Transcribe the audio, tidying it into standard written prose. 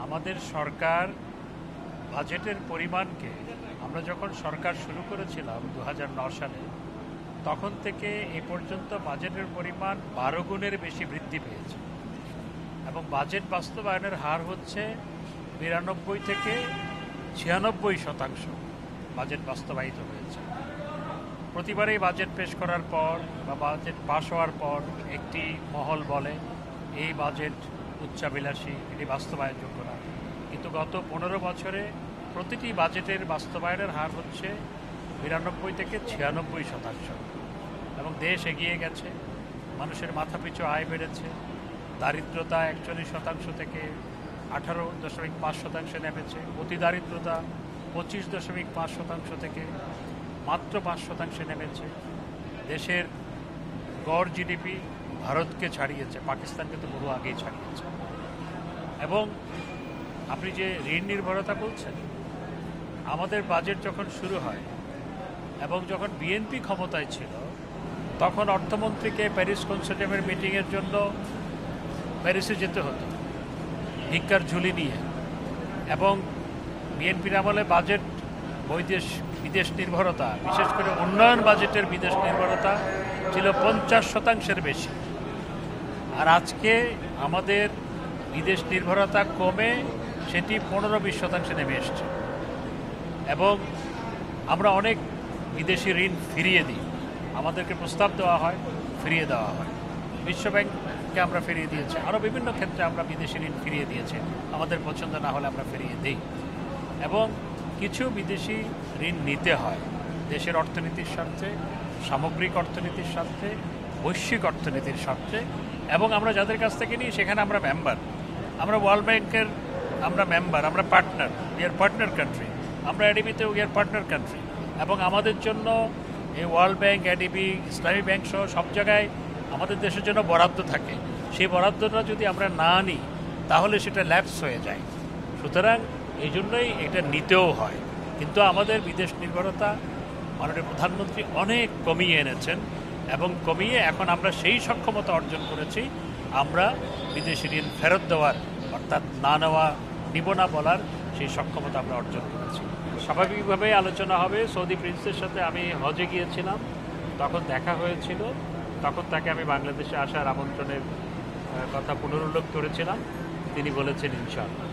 আমাদের সরকার বাজেটের পরিমাণকে আমরা যখন সরকার শুরু করেছিলাম 2009 সালে, তখন থেকে এ পর্যন্ত বাজেটের পরিমাণ 12 গুণের বেশি বৃদ্ধি পেয়েছে এবং বাজেট বাস্তবায়নের হার হচ্ছে 92 থেকে 96% বাজেট বাস্তবায়িত হয়েছে। প্রতিবারেই বাজেট পেশ করার পর বা বাজেট পাশ হওয়ার পর একটি মহল বলে এই বাজেট উচ্চাভিলাষী, এটি বাস্তবায়নযোগ্য না, কিন্তু গত 15 বছরে প্রতিটি বাজেটের বাস্তবায়নের হার হচ্ছে 92 থেকে 96% এবং দেশ এগিয়ে গেছে। মানুষের মাথাপিছু আয় বেড়েছে, দারিদ্রতা 41% থেকে 18.5% নেমেছে, অতি দারিদ্রতা 25.5% থেকে মাত্র 5% নেমেছে। দেশের গড় জিডিপি ভারতকে ছাড়িয়েছে, পাকিস্তানকে তো বহু আগেই ছাড়িয়েছে। এবং আপনি যে ঋণ নির্ভরতা বলছেন, আমাদের বাজেট যখন শুরু হয় এবং যখন বিএনপি ক্ষমতায় ছিল, তখন অর্থমন্ত্রীকে প্যারিস কনসোর্টিয়ামের মিটিংয়ের জন্য প্যারিসে যেতে হতো ভিক্ষার ঝুলি নিয়ে, এবং বিএনপির আমলে বাজেট বিদেশ নির্ভরতা, বিশেষ করে উন্নয়ন বাজেটের বিদেশ নির্ভরতা ছিল 50% বেশি। আর আজকে আমাদের বিদেশ নির্ভরতা কমে সেটি 15-20% নেমে এসছে এবং আমরা অনেক বিদেশি ঋণ ফিরিয়ে দিই। আমাদেরকে প্রস্তাব দেওয়া হয়, ফিরিয়ে দেওয়া হয়। বিশ্বব্যাংককে আমরা ফিরিয়ে দিয়েছি, আরও বিভিন্ন ক্ষেত্রে আমরা বিদেশি ঋণ ফিরিয়ে দিয়েছি, আমাদের পছন্দ না হলে আমরা ফিরিয়ে দিই। এবং কিছু বিদেশি ঋণ নিতে হয় দেশের অর্থনীতির স্বার্থে, সামগ্রিক অর্থনীতির স্বার্থে, বৈশ্বিক অর্থনীতির স্বার্থে। এবং আমরা যাদের কাছ থেকে নিই সেখানে আমরা মেম্বার, আমরা ওয়ার্ল্ড ব্যাংকের আমরা মেম্বার, আমরা partner, we are partner country. আমরা এডিবিতে উই আর পার্টনার কান্ট্রি এবং আমাদের জন্য এই ওয়ার্ল্ড ব্যাংক, এডিবি, ইসলামী ব্যাংক সহ সব জায়গায় আমাদের দেশের জন্য বরাদ্দ থাকে। সেই বরাদ্দটা যদি আমরা না নিই তাহলে সেটা ল্যাপস হয়ে যায়। সুতরাং এই জন্যই এটা নিতেও হয়। কিন্তু আমাদের বিদেশ নির্ভরতা মাননীয় প্রধানমন্ত্রী অনেক কমিয়ে এনেছেন এবং কমিয়ে এখন আমরা সেই সক্ষমতা অর্জন করেছি, আমরা বিদেশি ঋণ ফেরত দেওয়ার, অর্থাৎ না নেওয়া, নিব না বলার সেই সক্ষমতা আমরা অর্জন করেছি। স্বাভাবিকভাবেই আলোচনা হবে। সৌদি প্রিন্সের সাথে আমি হজে গিয়েছিলাম, তখন দেখা হয়েছিল, তখন তাকে আমি বাংলাদেশে আসার আমন্ত্রণের কথা পুনরুল্লেখ করেছিলাম, তিনি বলেছেন ইনশাআল্লাহ।